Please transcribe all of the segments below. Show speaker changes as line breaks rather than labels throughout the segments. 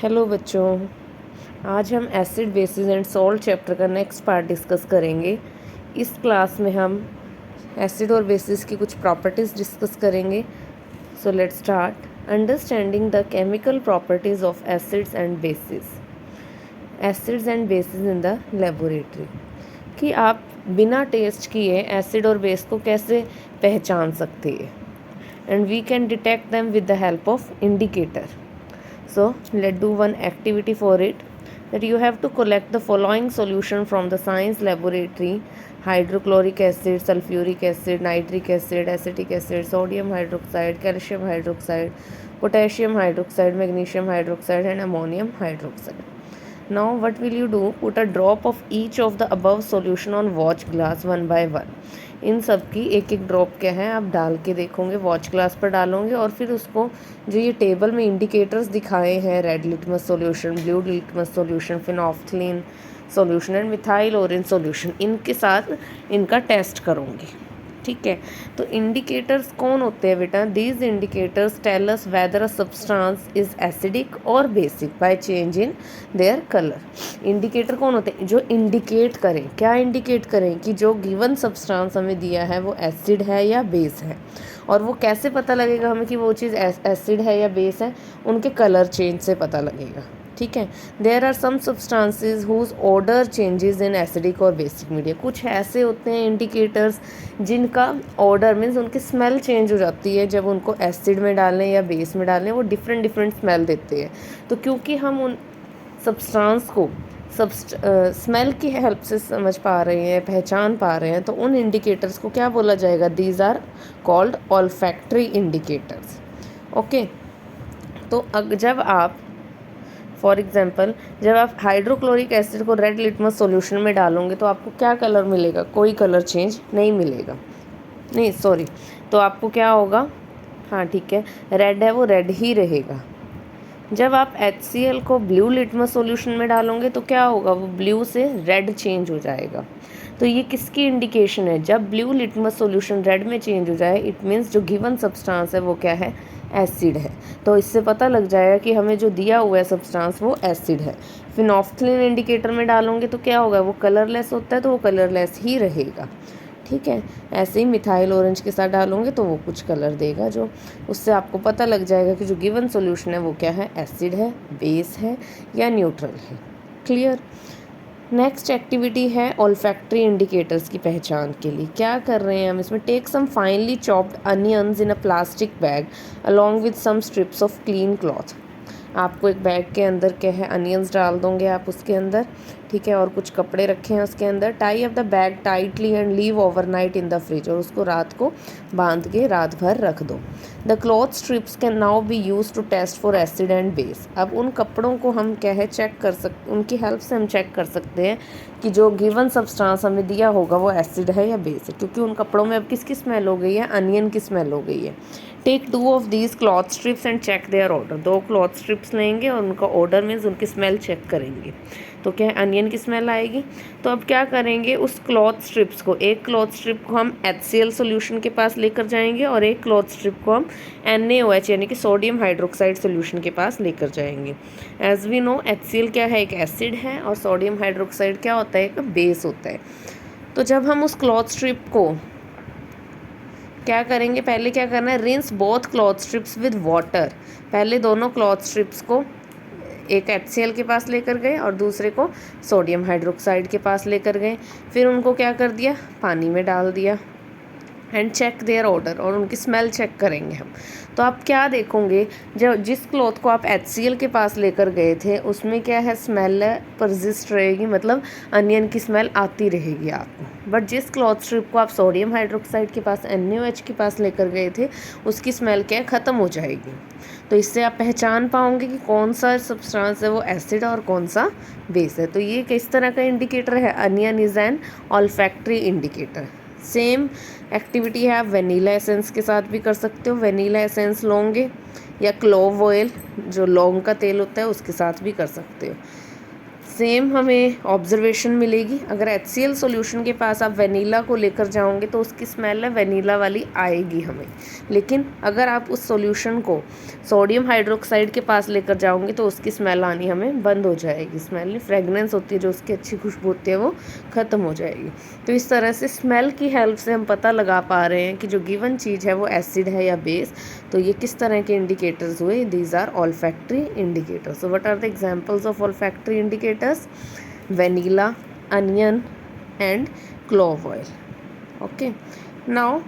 Hello बच्चों, आज हम acid basis and salt chapter का नेक्स्ट पार्ट डिस्कस करेंगे। इस क्लास में हम एसिड और बेसिस की कुछ प्रॉपर्टीज़ डिस्कस करेंगे। So let's start understanding the chemical properties of acids and bases. Acids and bases in the laboratory, कि आप बिना टेस्ट किए एसिड और बेस को कैसे पहचान सकते हैं। And we can detect them with the help of indicator. So let's do one activity for it, that you have to collect the following solution from the science laboratory: hydrochloric acid, sulfuric acid, nitric acid, acetic acid, sodium hydroxide, calcium hydroxide, potassium hydroxide, magnesium hydroxide and ammonium hydroxide. Now what will you do? Put a drop of each of the above solution on watch glass one by one. इन सब की एक एक drop क्या है आप डाल के देखोगे, वॉच ग्लास पर डालोगे और फिर उसको जो ये टेबल में इंडिकेटर्स दिखाए हैं, red litmus solution, blue litmus solution, phenolphthalein solution and methyl orange solution, इनके साथ इनका टेस्ट करोगे। ठीक है, तो इंडिकेटर्स कौन होते हैं बेटा? These indicators tell us whether a substance is acidic और basic by change in their colour. Indicator कौन होते हैं? जो इंडिकेट करें, क्या इंडिकेट करें कि जो गिवन सब्सटेंस हमें दिया है वो एसिड है या बेस है। और वो कैसे पता लगेगा हमें कि वो चीज़ एसिड है या बेस है? उनके कलर चेंज से पता लगेगा। ठीक है, there are some substances whose odour changes in acidic और बेसिक मीडिया। कुछ ऐसे होते हैं इंडिकेटर्स जिनका ऑर्डर मीन्स उनकी स्मेल चेंज हो जाती है जब उनको एसिड में डालें या बेस में डालें, वो डिफरेंट डिफरेंट स्मेल देते हैं। तो क्योंकि हम उन सब्सटेंस को स्मेल की हेल्प से समझ पा रहे हैं, पहचान पा रहे हैं, तो उन इंडिकेटर्स को क्या बोला जाएगा? These are called olfactory indicators. Okay, तो जब आप फॉर एग्जाम्पल जब आप हाइड्रोक्लोरिक एसिड को रेड लिटमस सॉल्यूशन में डालोगे तो आपको क्या कलर मिलेगा? कोई कलर चेंज नहीं मिलेगा। नहीं सॉरी, तो आपको क्या होगा? हाँ ठीक है, रेड है वो रेड ही रहेगा। जब आप HCl को ब्लू लिटमस सॉल्यूशन में डालोगे तो क्या होगा? वो ब्लू से रेड चेंज हो जाएगा। तो ये किसकी इंडिकेशन है? जब ब्लू लिटमस सॉल्यूशन रेड में चेंज हो जाए, इट मीन्स जो गिवन सब्सटेंस है वो क्या है? एसिड है। तो इससे पता लग जाएगा कि हमें जो दिया हुआ है सब्सटेंस वो एसिड है। फिनोफ्थलीन इंडिकेटर में डालोगे तो क्या होगा? वो कलरलेस होता है तो वो कलरलेस ही रहेगा। ठीक है, ऐसे ही मिथाइल ऑरेंज के साथ डालोगे तो वो कुछ कलर देगा, जो उससे आपको पता लग जाएगा कि जो गिवन सॉल्यूशन है वो क्या है? एसिड है, बेस है या न्यूट्रल है। क्लियर? नेक्स्ट एक्टिविटी है ऑल्फैक्टरी इंडिकेटर्स की पहचान के लिए। क्या कर रहे हैं हम इसमें? Take some finely chopped onions in a plastic bag along with some strips of clean cloth. आपको एक बैग के अंदर क्या है? अनियंस डाल दोगे आप उसके अंदर, ठीक है, और कुछ कपड़े रखे हैं उसके अंदर। Tie up the bag tightly and leave overnight in the fridge, और उसको रात को बांध के रात भर रख दो। The cloth strips can now be use to test for acid and base. अब उन कपड़ों को हम क्या है चेक कर सकते, उनकी हेल्प से हम चेक कर सकते हैं कि जो गिवन सब्सटेंस हमें दिया होगा वो एसिड है या बेस है, क्योंकि उन कपड़ों में अब किसकी स्मेल हो गई है? अनियन की स्मेल हो गई है। Take 2 of these cloth strips and check their odour. 2 cloth strips लेंगे और उनका ऑर्डर मीन्स उनकी स्मेल चेक करेंगे। तो क्या है? अनियन की स्मेल आएगी। तो अब क्या करेंगे? उस क्लॉथ स्ट्रिप्स को, एक क्लॉथ स्ट्रिप को हम HCl सोल्यूशन के पास लेकर जाएंगे और एक क्लॉथ स्ट्रिप को हम NaOH यानी कि सोडियम हाइड्रोक्साइड सोल्यूशन के पास लेकर जाएंगे। एज वी नो HCl क्या है? एक एसिड है, और सोडियम हाइड्रोक्साइड क्या होता है? एक बेस होता है। तो जब हम उस क्लॉथ स्ट्रिप को क्या करेंगे? पहले क्या करना है? Rinse both cloth strips with water. पहले दोनों क्लॉथ स्ट्रिप्स को एक HCl के पास लेकर गए और दूसरे को सोडियम हाइड्रोक्साइड के पास लेकर गए। फिर उनको क्या कर दिया? पानी में डाल दिया। एंड चेक देयर ऑर्डर, और उनकी स्मेल चेक करेंगे हम। तो आप क्या देखोगे? जब जिस क्लॉथ को आप HCl के पास लेकर गए थे उसमें क्या है? स्मेल परसिस्ट रहेगी, मतलब अनियन की स्मेल आती रहेगी आपको। बट जिस क्लॉथ स्ट्रिप को आप सोडियम हाइड्रोक्साइड के पास NaOH के पास लेकर गए थे उसकी स्मेल क्या है? ख़त्म हो जाएगी। तो इससे आप पहचान पाओगे कि कौन सा सब्सटेंस है वो एसिड और कौन सा बेस है। तो ये किस तरह का इंडिकेटर है? Onion is an olfactory indicator. Same activity है आप वेनीला एसेंस के साथ भी कर सकते हो। वेनीला एसेंस लोगे या क्लोव ऑयल जो लौंग का तेल होता है उसके साथ भी कर सकते हो। सेम हमें ऑब्जर्वेशन मिलेगी। अगर HCl सॉल्यूशन के पास आप वनीला को लेकर जाओगे तो उसकी स्मेल है वनीला वाली आएगी हमें, लेकिन अगर आप उस सॉल्यूशन को सोडियम हाइड्रोक्साइड के पास लेकर जाओगे तो उसकी स्मेल आनी हमें बंद हो जाएगी। स्मेल नहीं, फ्रेगनेंस होती है जो उसकी अच्छी खुशबू होती है वो ख़त्म हो जाएगी। तो इस तरह से स्मेल की हेल्प से हम पता लगा पा रहे हैं कि जो गिवन चीज़ है वो एसिड है या बेस। तो ये किस तरह के इंडिकेटर्स हुए? These are olfactory indicators. So what are the examples of olfactory indicators? Vanilla, onion and clove oil. Okay, now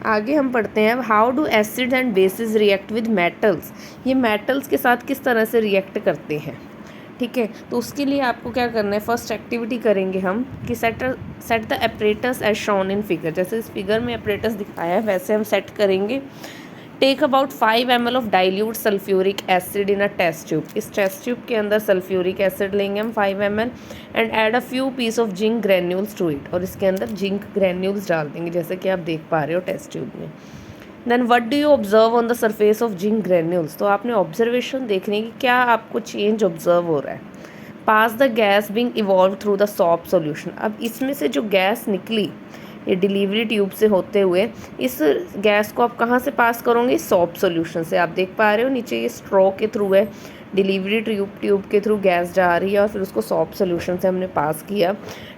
आगे हम पढ़ते हैं how do acid and bases react with metals. ये मेटल्स के साथ किस तरह से रिएक्ट करते हैं, ठीक है। तो उसके लिए आपको क्या करना है, फर्स्ट एक्टिविटी करेंगे हम कि set the apparatus as shown in figure. जैसे इस फिगर में अपरेटस दिखाया है वैसे हम सेट करेंगे। Take about 5 ml of dilute sulphuric acid in a test tube. इस टेस्ट ट्यूब के अंदर सल्फ्यूरिक एसिड लेंगे हम 5 ml and add a few piece of zinc granules to it. और इसके अंदर जिंक ग्रैन्यूल्स डाल देंगे जैसे कि आप देख पा रहे हो टेस्ट ट्यूब में। Then what do you observe on the surface of zinc granules. तो आपने ऑब्जर्वेशन देखने की क्या आपको चेंज ऑब्जर्व हो रहा है। Pass the gas being evolve through the soap solution. अब इसमें से जो गैस निकली ये डिलीवरी ट्यूब से होते हुए, इस गैस को आप कहाँ से पास करोगे? सॉप सॉल्यूशन से। आप देख पा रहे हो नीचे ये स्ट्रॉ के थ्रू है, डिलीवरी ट्यूब के थ्रू गैस जा रही है और फिर उसको सॉप सॉल्यूशन से हमने पास किया।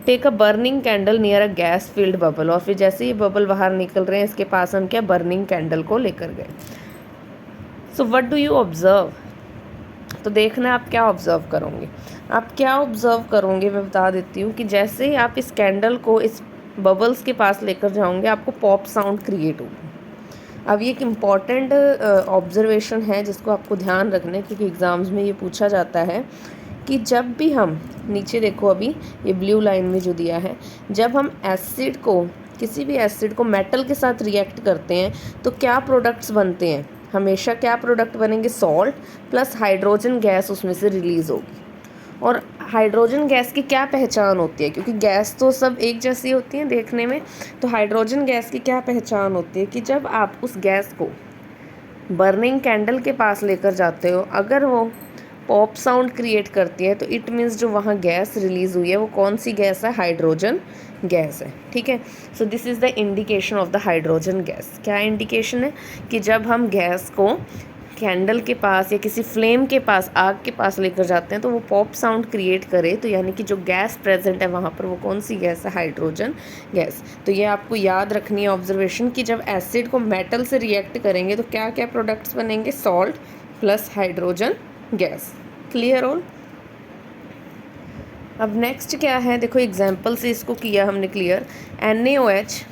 Take a burning candle near a gas field bubble. और फिर जैसे ही बबल बाहर निकल रहे हैं इसके पास हम क्या बर्निंग कैंडल को लेकर गए। So what do you observe. तो देखना आप क्या ऑब्जर्व करोगे। आप क्या ऑब्जर्व करोगे मैं बता देती हूँ कि जैसे ही आप इस कैंडल को इस बबल्स के पास लेकर जाओगे आपको पॉप साउंड क्रिएट होगी। अब ये एक इम्पॉर्टेंट ऑब्जर्वेशन है जिसको आपको ध्यान रखना है क्योंकि एग्ज़ाम्स में ये पूछा जाता है कि जब भी हम नीचे देखो अभी ये ब्लू लाइन में जो दिया है, जब हम एसिड को किसी भी एसिड को मेटल के साथ रिएक्ट करते हैं तो क्या प्रोडक्ट्स बनते हैं? हमेशा क्या प्रोडक्ट बनेंगे? सॉल्ट प्लस हाइड्रोजन गैस उसमें से रिलीज़ होगी। और हाइड्रोजन गैस की क्या पहचान होती है? क्योंकि गैस तो सब एक जैसी होती हैं देखने में, तो हाइड्रोजन गैस की क्या पहचान होती है कि जब आप उस गैस को बर्निंग कैंडल के पास लेकर जाते हो, अगर वो पॉप साउंड क्रिएट करती है तो इट मीन्स जो वहाँ गैस रिलीज़ हुई है वो कौन सी गैस है? हाइड्रोजन गैस है, ठीक है। So this is the indication of the hydrogen gas. क्या इंडिकेशन है? कि जब हम गैस को कैंडल के पास या किसी फ्लेम के पास, आग के पास लेकर जाते हैं तो वो पॉप साउंड क्रिएट करे, तो यानी कि जो गैस प्रेजेंट है वहाँ पर वो कौन सी गैस है? Hydrogen gas. तो ये आपको याद रखनी है ऑब्जर्वेशन कि जब एसिड को मेटल से रिएक्ट करेंगे तो क्या क्या प्रोडक्ट्स बनेंगे? Salt plus hydrogen gas. Clear all. अब नेक्स्ट क्या है, देखो एग्जाम्पल से इसको किया हमने clear. NaOH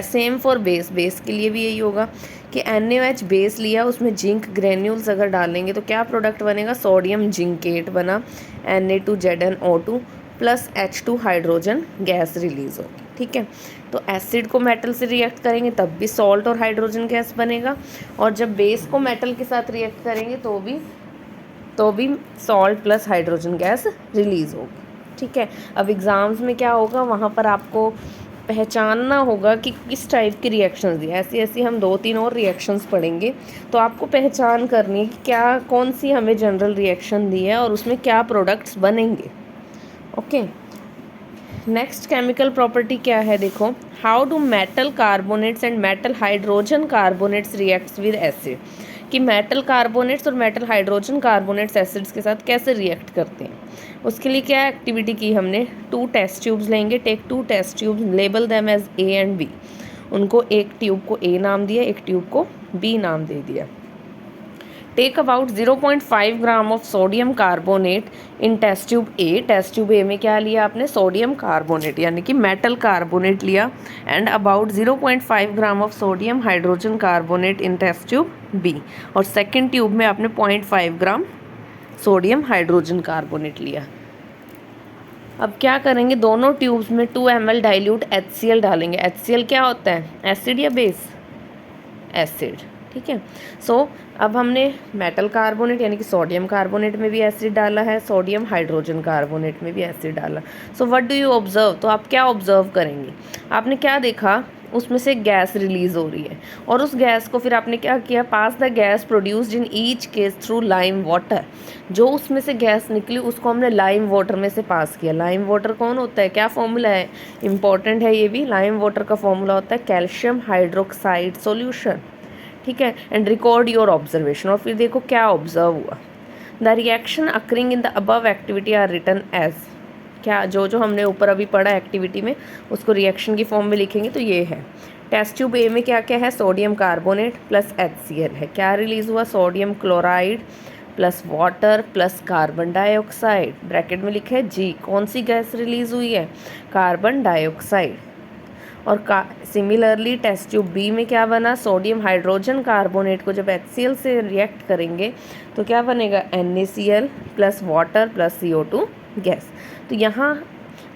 same for base. Base के लिए भी यही होगा कि NaOH बेस लिया, उसमें जिंक ग्रेन्यूल्स अगर डालेंगे तो क्या प्रोडक्ट बनेगा? सोडियम जिंकेट बना, Na2ZnO2 plus H2 hydrogen gas release होगी, ठीक है। तो एसिड को मेटल से रिएक्ट करेंगे तब भी सॉल्ट और हाइड्रोजन गैस बनेगा, और जब बेस को मेटल के साथ रिएक्ट करेंगे तो भी salt plus hydrogen gas release होगी, ठीक है। अब एग्ज़ाम्स में क्या होगा, वहाँ पर आपको पहचानना होगा कि किस टाइप की रिएक्शंस दी। ऐसी हम 2-3 और रिएक्शंस पढ़ेंगे तो आपको पहचान करनी है कि क्या कौन सी हमें जनरल रिएक्शन दी है और उसमें क्या प्रोडक्ट्स बनेंगे। ओके, नेक्स्ट केमिकल प्रॉपर्टी क्या है, देखो how do metal carbonates and metal hydrogen carbonates reacts with acid. कि मेटल कार्बोनेट्स और मेटल हाइड्रोजन कार्बोनेट्स एसिड्स के साथ कैसे रिएक्ट करते हैं। उसके लिए क्या एक्टिविटी की हमने, 2 टेस्ट ट्यूब्स लेंगे। Take 2 test tubes, label them as A and B। उनको एक ट्यूब को A नाम दिया, एक ट्यूब को B नाम दे दिया। Take about 0.5 gram of sodium carbonate in test tube A. Test tube A में क्या लिया आपने? सोडियम कार्बोनेट यानी कि मेटल कार्बोनेट लिया, and about 0.5 gram of sodium hydrogen carbonate in test tube B. और सेकेंड ट्यूब में आपने 0.5 ग्राम सोडियम हाइड्रोजन कार्बोनेट लिया। अब क्या करेंगे, दोनों ट्यूब्स में 2 ml डाइल्यूट HCl डालेंगे। HCl क्या होता है? एसिड या बेस? एसिड, ठीक है। सो अब हमने मेटल कार्बोनेट यानी कि सोडियम कार्बोनेट में भी एसिड डाला है, सोडियम हाइड्रोजन कार्बोनेट में भी एसिड डाला। So what do you observe. तो आप क्या ऑब्जर्व करेंगे, आपने क्या देखा, उसमें से गैस रिलीज़ हो रही है, और उस गैस को फिर आपने क्या किया, pass the gas produced in each case through lime water. जो उसमें से गैस निकली उसको हमने लाइम वाटर में से पास किया। लाइम वाटर कौन होता है, क्या फॉर्मूला है, इंपॉर्टेंट है ये भी। लाइम वाटर का फॉर्मूला होता है कैल्शियम हाइड्रोक्साइड सॉल्यूशन, ठीक है। एंड रिकॉर्ड योर ऑब्जर्वेशन, और फिर देखो क्या ऑब्जर्व हुआ। The reaction occurring in the above activity are written as, क्या जो हमने ऊपर अभी पढ़ा एक्टिविटी में उसको रिएक्शन की फॉर्म में लिखेंगे तो ये है। टेस्ट ट्यूब ए में क्या क्या है, सोडियम कार्बोनेट प्लस HCl है। क्या रिलीज़ हुआ, sodium chloride plus water plus carbon dioxide, bracket में लिखा है G। कौन सी गैस रिलीज़ हुई है, कार्बन डाइऑक्साइड। और सिमिलरली टेस्ट ट्यूब बी में क्या बना, सोडियम हाइड्रोजन कार्बोनेट को जब HCl से रिएक्ट करेंगे तो क्या बनेगा, NaCl plus water plus CO2 gas. तो यहाँ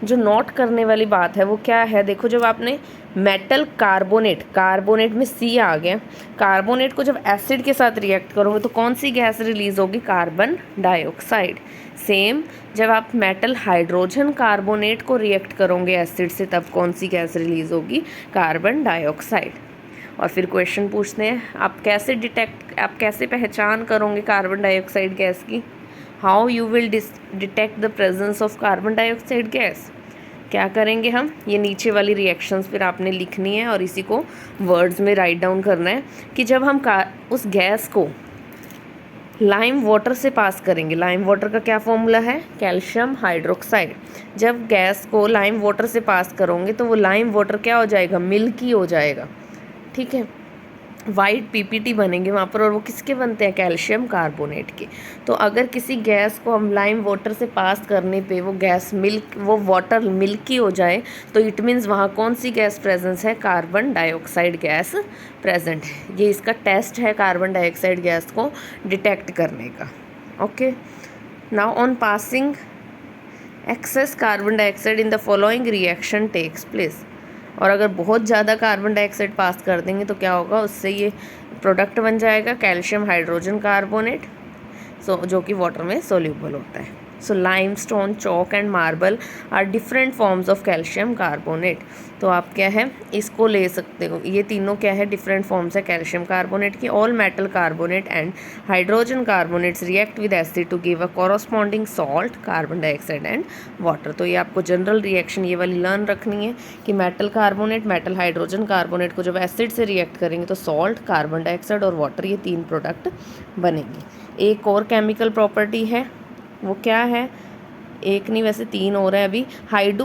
जो नोट करने वाली बात है वो क्या है, देखो जब आपने मेटल कार्बोनेट में C आ गया, कार्बोनेट को जब एसिड के साथ रिएक्ट करोगे तो कौन सी गैस रिलीज़ होगी, कार्बन डाइऑक्साइड। सेम जब आप मेटल हाइड्रोजन कार्बोनेट को रिएक्ट करोगे एसिड से तब कौन सी गैस रिलीज़ होगी, कार्बन डाइऑक्साइड। और फिर क्वेश्चन पूछते हैं, आप कैसे पहचान करोगे कार्बन डाइऑक्साइड गैस की, how you will detect the presence of carbon dioxide gas. क्या करेंगे हम, ये नीचे वाली रिएक्शंस फिर आपने लिखनी है और इसी को वर्ड्स में राइट डाउन करना है कि जब हम उस गैस को लाइम वाटर से पास करेंगे, लाइम वाटर का क्या फॉर्मूला है, कैल्शियम हाइड्रोक्साइड। जब गैस को लाइम वाटर से पास करोगे तो वो लाइम वाटर क्या हो जाएगा, मिल्की हो जाएगा, ठीक है, वाइट PPT बनेंगे वहाँ पर, और वो किसके बनते हैं, कैल्शियम कार्बोनेट के। तो अगर किसी गैस को हम लाइम वाटर से पास करने पे वो वाटर मिल्की हो जाए तो इट मीन्स वहाँ कौन सी गैस प्रेजेंस है, कार्बन डाइऑक्साइड गैस प्रेजेंट है। ये इसका टेस्ट है कार्बन डाइऑक्साइड गैस को डिटेक्ट करने का। Okay, now on passing excess carbon dioxide in the following reaction takes place. और अगर बहुत ज़्यादा कार्बन डाइऑक्साइड पास कर देंगे तो क्या होगा, उससे ये प्रोडक्ट बन जाएगा कैल्शियम हाइड्रोजन कार्बोनेट, जो कि वाटर में सोल्यूबल होता है। So limestone, chalk and marble are different forms of calcium carbonate. तो आप क्या है इसको ले सकते हो, ये तीनों क्या है, डिफरेंट फॉर्म्स है कैल्शियम कार्बोनेट की। All metal carbonate and hydrogen carbonates react with acid to give a corresponding salt, carbon dioxide and water. तो ये आपको जनरल रिएक्शन ये वाली लर्न रखनी है कि metal carbonate, metal hydrogen carbonate को जब एसिड से रिएक्ट करेंगे तो सॉल्ट, कार्बन डाइऑक्साइड और वाटर, ये 3 प्रोडक्ट बनेंगे। एक और केमिकल प्रॉपर्टी है, वो क्या है, एक नहीं वैसे 3 हो रहा है अभी।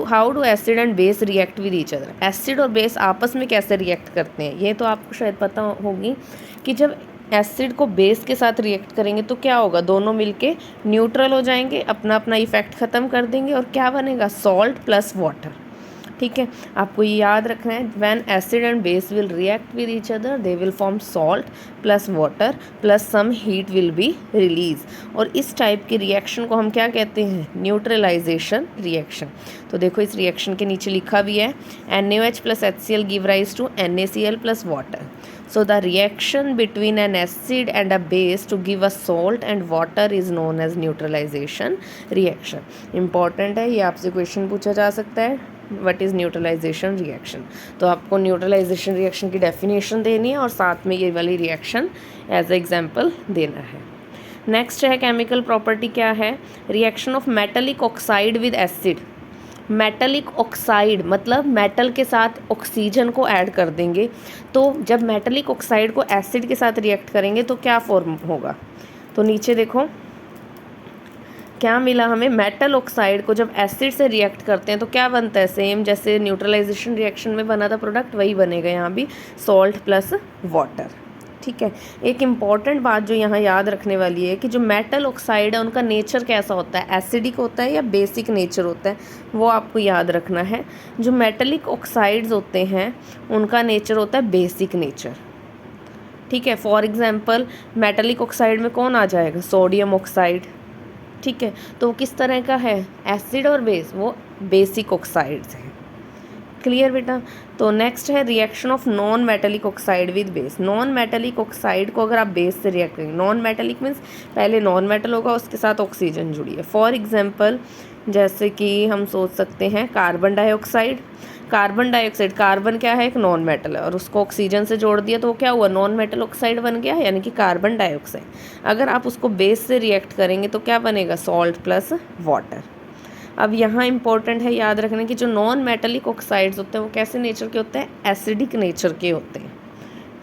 How do acid and base react with each other. Acid और बेस आपस में कैसे रिएक्ट करते हैं, ये तो आपको शायद पता होगी कि जब एसिड को बेस के साथ रिएक्ट करेंगे तो क्या होगा, दोनों मिलके न्यूट्रल हो जाएंगे, अपना अपना इफेक्ट ख़त्म कर देंगे और क्या बनेगा, सॉल्ट प्लस वाटर, ठीक है। आपको ये याद रखना है, when acid and base will react with each other they will form salt plus water plus some heat will be release. और इस टाइप की रिएक्शन को हम क्या कहते हैं, न्यूट्रलाइजेशन रिएक्शन। तो देखो इस रिएक्शन के नीचे लिखा भी है, NaOH plus HCl give rise to NaCl plus water. So the reaction between an acid and a base to give a salt and water is known as neutralization reaction. Important है, ये आपसे question पूछा जा सकता है, what is neutralisation reaction. तो आपको neutralisation reaction की डेफिनेशन देनी है और साथ में ये वाली रिएक्शन एज एग्जाम्पल देना है। नेक्स्ट है केमिकल प्रॉपर्टी, क्या है, reaction of metallic oxide with acid. Metallic oxide मतलब मेटल के साथ ऑक्सीजन को ऐड कर देंगे, तो जब मेटलिक ऑक्साइड को एसिड के साथ रिएक्ट करेंगे तो क्या फॉर्म होगा। तो नीचे देखो क्या मिला हमें, मेटल ऑक्साइड को जब एसिड से रिएक्ट करते हैं तो क्या बनता है, सेम जैसे न्यूट्रलाइजेशन रिएक्शन में बना था प्रोडक्ट वही बनेगा यहाँ भी, सॉल्ट प्लस वाटर, ठीक है। एक इम्पॉर्टेंट बात जो यहाँ याद रखने वाली है कि जो मेटल ऑक्साइड है उनका नेचर कैसा होता है, एसिडिक होता है या बेसिक नेचर होता है, वो आपको याद रखना है। जो मेटलिक ऑक्साइड्स होते हैं उनका नेचर होता है बेसिक नेचर, ठीक है। फॉर एग्जांपल मेटलिक ऑक्साइड में कौन आ जाएगा, सोडियम ऑक्साइड, ठीक है। तो वो किस तरह का है, एसिड और बेस, वो बेसिक ऑक्साइड्स हैं। क्लियर बेटा। तो नेक्स्ट है reaction of non metallic oxide with base. Non metallic oxide को अगर आप बेस से रिएक्ट करेंगे, नॉन मेटेलिक मीन्स पहले नॉन मेटल होगा उसके साथ ऑक्सीजन जुड़ी है। फॉर एग्जांपल जैसे कि हम सोच सकते हैं carbon dioxide. Carbon dioxide, carbon क्या है, एक नॉन मेटल है, और उसको ऑक्सीजन से जोड़ दिया तो वो क्या हुआ, नॉन मेटल ऑक्साइड बन गया, यानी कि कार्बन डाइऑक्साइड। अगर आप उसको बेस से रिएक्ट करेंगे तो क्या बनेगा, सॉल्ट प्लस वाटर। अब यहाँ इंपॉर्टेंट है याद रखने कि जो नॉन मेटलिक ऑक्साइड्स होते हैं वो कैसे नेचर के होते हैं, एसिडिक नेचर के होते हैं।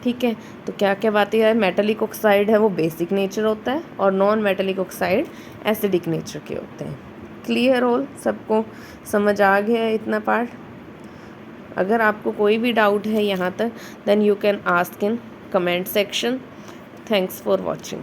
ठीक है, तो क्या क्या बातें है, मेटलिक ऑक्साइड है वो बेसिक नेचर होता है, और non metallic oxide acidic nature के होते हैं। क्लियर ऑल, सबको समझ आ गया है इतना पार्ट? अगर आपको कोई भी डाउट है यहाँ तक, then you can ask in comment section. Thanks for watching.